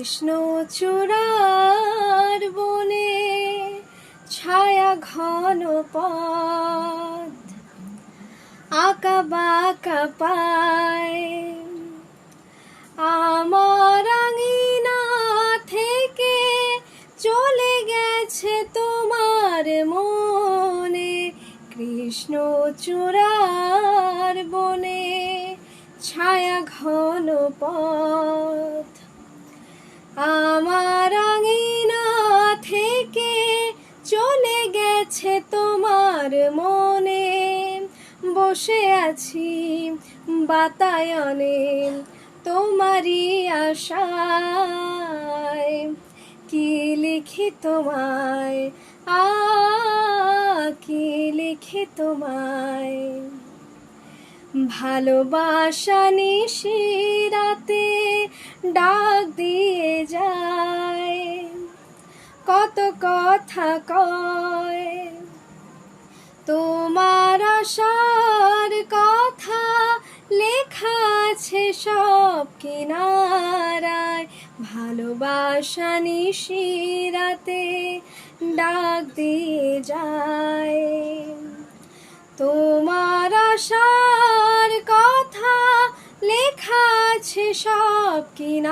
কৃষ্ণচূড়ার বনে ছায়া ঘন পথ আঁকা বাঁকা পায় আমার আঙিনা থেকে চলে গেছে তোমার মনে কৃষ্ণচূড়ার বনে ছায়া ঘন পথ আমার আঙিনা থেকে চলে গেছে তোমার মনে বসে আছি বাতায়নে তোমারই আশায় কি লিখি তোমায় কি লিখি তোমায় ভালোবাসা নিশি রাতে ডাক দিয়ে যায় কত কথা কয় তোমার আশার কথা লেখা আছে সব কিনারায় ভালোবাসা নিশি রাতে ডাক দিয়ে যায় তোমার আশার কথা লেখা আছে সব কিনারায়